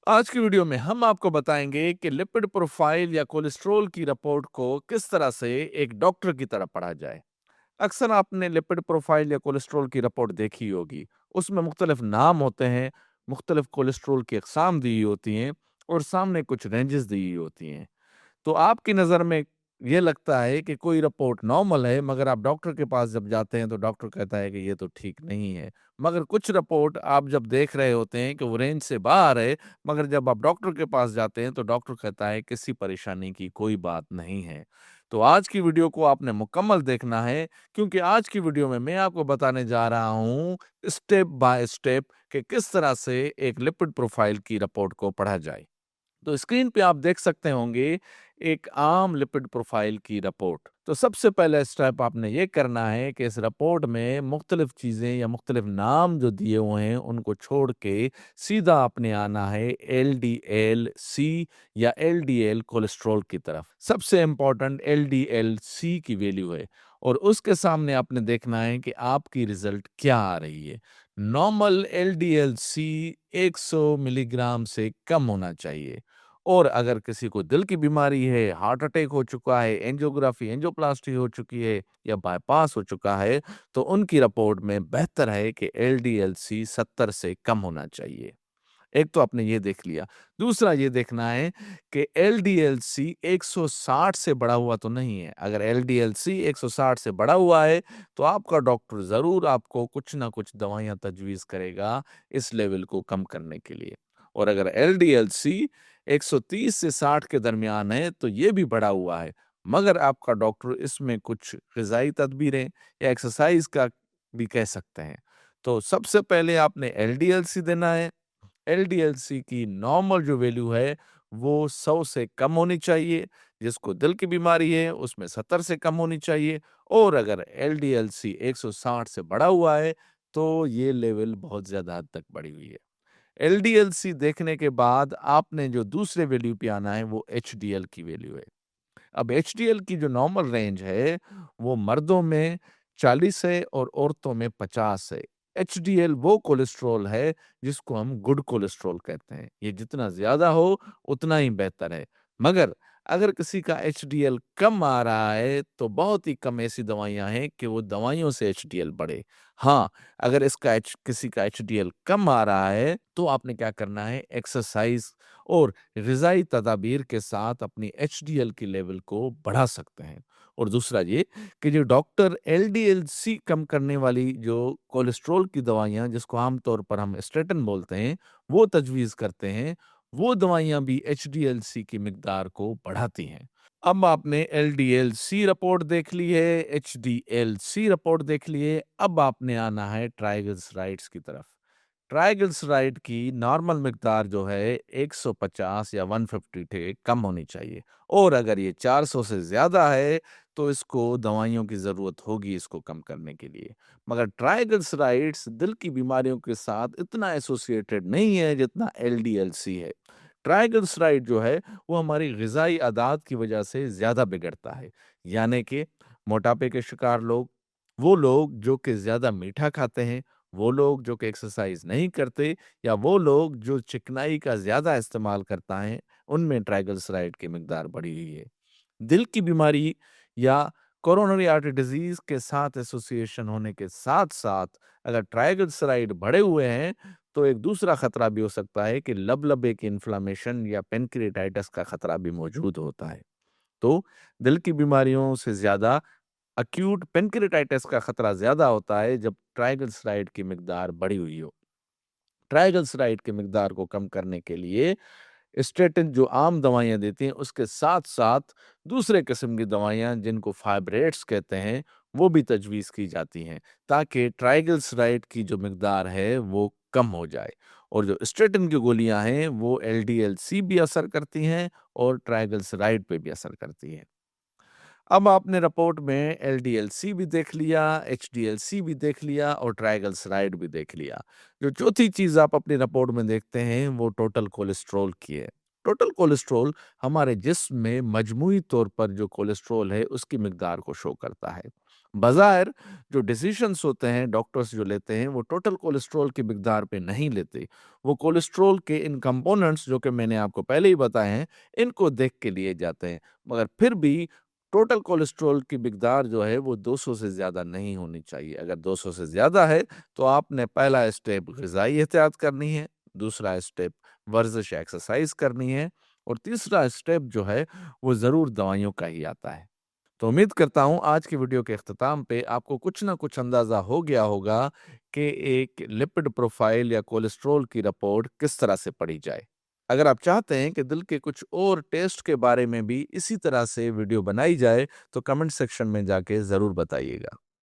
आज की वीडियो में हम आपको बताएंगे कि लिपिड प्रोफाइल या कोलेस्ट्रॉल की रिपोर्ट को किस तरह से एक डॉक्टर की तरह पढ़ा जाए। अक्सर आपने लिपिड प्रोफाइल या कोलेस्ट्रॉल की रिपोर्ट देखी होगी। उसमें मुख्तलिफ नाम होते हैं, मुख्तलिफ कोलेस्ट्रॉल की अक़साम दी होती हैं और सामने कुछ रेंजेस दी होती हैं। तो आपकी नज़र में ये लगता है कि कोई रिपोर्ट नॉर्मल है, मगर आप डॉक्टर के पास जब जाते हैं तो डॉक्टर कहता है कि ये तो ठीक नहीं है। मगर कुछ रिपोर्ट आप जब देख रहे होते हैं कि वो रेंज से बाहर है, मगर जब आप डॉक्टर के पास जाते हैं तो डॉक्टर कहता है किसी परेशानी की कोई बात नहीं है। तो आज की वीडियो को आपने मुकम्मल देखना है, क्योंकि आज की वीडियो में मैं आपको बताने जा रहा हूँ स्टेप बाय स्टेप कि किस तरह से एक लिपिड प्रोफाइल की रिपोर्ट को पढ़ा जाए। तो स्क्रीन पे आप देख सकते होंगे एक आम लिपिड प्रोफाइल की रिपोर्ट। तो सबसे पहले स्टेप आपने ये करना है कि इस रिपोर्ट में मुख्तलिफ चीज़ें या मुख्तलिफ नाम जो दिए हुए हैं उनको छोड़ के सीधा आपने आना है एलडीएल सी या एलडीएल कोलेस्ट्रॉल की तरफ। सबसे इम्पोर्टेंट एलडीएल सी की वैल्यू है और उसके सामने आपने देखना है कि आपकी रिजल्ट क्या आ रही है। नॉर्मल एलडीएल-सी 100 मिलीग्राम से कम होना चाहिए और अगर किसी को दिल की बीमारी है, हार्ट अटैक हो चुका है, एंजियोग्राफी, एंजियोप्लास्टी हो चुकी है या बायपास हो चुका है, तो उनकी रिपोर्ट में बेहतर है कि एलडीएल-सी 70 से कम होना चाहिए। एक तो आपने ये देख लिया। दूसरा ये देखना है कि एलडीएल-सी 160 से बढ़ा हुआ तो नहीं है। अगर एलडीएल-सी 160 से बढ़ा हुआ है, तो आपका डॉक्टर ज़रूर आपको कुछ ना कुछ दवाइयाँ तजवीज़ करेगा इस लेवल को कम करने के लिए। और अगर एलडीएल-सी 130 से 60 के दरमियान है, तो ये भी बढ़ा हुआ है। मगर आपका डॉक्टर इसमें कुछ ग़िज़ाई तदबीरें या एक्सरसाइज़ का भी कह सकते हैं। तो सबसे पहले आपने एलडीएल-सी देना है। एलडीएल-सी की नॉर्मल जो वैल्यू है वो 100 से कम होनी चाहिए। जिसको दिल की बीमारी है उसमें 70 से कम होनी चाहिए और अगर एलडीएल-सी 160 से बढ़ा हुआ है तो ये लेवल बहुत ज़्यादा हद तक बढ़ी हुई है। एलडीएल-सी देखने के बाद आपने जो दूसरे वैल्यू पे आना है वो एचडीएल की वैल्यू है। अब एचडीएल की जो नॉर्मल रेंज है वो मर्दों में 40 है और औरतों में 50 है। एचडीएल वो कोलेस्ट्रॉल है जिसको हम गुड कोलेस्ट्रॉल कहते हैं। ये जितना ज़्यादा हो उतना ही बेहतर है। मगर अगर किसी का एचडीएल कम आ रहा है तो बहुत ही कम ऐसी दवाइयाँ हैं कि वो दवाइयों से एचडीएल बढ़े। हाँ, अगर किसी का एचडीएल कम आ रहा है तो आपने क्या करना है एक्सरसाइज़ और ग़िज़ाई तदाबीर के साथ अपनी एचडीएल की लेवल को बढ़ा सकते हैं। और दूसरा ये कि जो डॉक्टर एलडीएल-सी कम करने वाली जो कोलेस्ट्रॉल की दवाइयाँ जिसको आम तौर पर हम स्टेटिन बोलते हैं, वो तजवीज़ करते हैं, वो दवाइयाँ भी एचडीएल-सी की मिकदार को बढ़ाती हैं। अब आपने एलडीएल-सी रिपोर्ट देख ली है, एचडीएल-सी रिपोर्ट देख ली है, अब आपने आना है ट्राइग्लिसराइड्स की तरफ। ट्राइग्लिसराइड की नॉर्मल मिकदार जो है 150 या 150 से कम होनी चाहिए और अगर ये 400 से ज़्यादा है तो इसको दवाइयों की ज़रूरत होगी इसको कम करने के लिए। मगर ट्राइग्लिसराइड्स दिल की बीमारियों के साथ इतना एसोसिएटेड नहीं है जितना एलडीएल-सी है। ट्राइग्लिसराइड जो है वो हमारी ग़िज़ाई आदात की वजह से ज़्यादा बिगड़ता है। यानी कि मोटापे के शिकार लोग, वो लोग जो कि ज़्यादा मीठा खाते हैं, वो लोग जो कि एक्सरसाइज़ नहीं करते या वो लोग जो चिकनाई का ज़्यादा इस्तेमाल करता है, उनमें ट्राइग्लिसराइड की मिकदार बढ़ी हुई है। दिल की बीमारी या कोरोनरी आर्टरी डिज़ीज़ के साथ एसोसिएशन होने के साथ-साथ अगर ट्राइग्लिसराइड बढ़े हुए हैं, तो एक दूसरा खतरा भी हो सकता है कि लबलबे की इन्फ्लेमेशन या पैनक्रियाटाइटिस का खतरा भी मौजूद होता है। तो दिल की बीमारियों से ज़्यादा एक्यूट पैनक्रियाटाइटिस का खतरा ज़्यादा होता है जब ट्राइग्लिसराइड की मिकदार बढ़ी हुई हो। ट्राइग्लिसराइड की मिकदार को कम करने के लिए स्टेटिन जो आम दवाइयाँ देती हैं, उसके साथ-साथ दूसरे किस्म की दवाइयाँ जिनको फाइब्रेट्स कहते हैं, वो भी तजवीज़ की जाती हैं, ताकि ट्राइग्लिसराइड की जो मिकदार है, वो कम हो जाए। और जो स्टेटिन की गोलियाँ हैं, वो एलडीएल-सी भी असर करती हैं और ट्राइग्लिसराइड पे भी असर करती हैं। अब आपने रिपोर्ट में एलडीएल-सी भी देख लिया, एचडीएल-सी भी देख लिया और ट्राइग्लिसराइड भी देख लिया। जो चौथी चीज़ आप अपनी रिपोर्ट में देखते हैं, वो टोटल कोलेस्ट्रॉल की है। टोटल कोलेस्ट्रॉल हमारे जिस्म में मजमूई तौर पर जो कोलेस्ट्रॉल है, उसकी मिकदार को शो करता है। बज़ाहिर जो डिसीजंस होते हैं डॉक्टर्स जो लेते हैं वो टोटल कोलेस्ट्रॉल की मिकदार पे नहीं लेते। वो कोलेस्ट्रॉल के इन कंपोनेंट्स जो कि मैंने आपको पहले ही बताए हैं, इनको देख के लिए जाते हैं। मगर फिर भी टोटल कोलेस्ट्रॉल की मिकदार जो है वो 200 से ज़्यादा नहीं होनी चाहिए। अगर 200 से ज़्यादा है तो आपने पहला स्टेप ग़िज़ाई एहतियात करनी है, दूसरा स्टेप वर्जिश एक्सरसाइज़ करनी है और तीसरा स्टेप जो है वो ज़रूर दवाइयों का ही आता है। तो उम्मीद करता हूँ आज की वीडियो के इख्तिताम पे आपको कुछ ना कुछ अंदाज़ा हो गया होगा कि एक लिपिड प्रोफाइल या कोलेस्ट्रॉल की रिपोर्ट किस तरह से पढ़ी जाए। अगर आप चाहते हैं कि दिल के कुछ और टेस्ट के बारे में भी इसी तरह से वीडियो बनाई जाए तो कमेंट सेक्शन में जाके ज़रूर बताइएगा।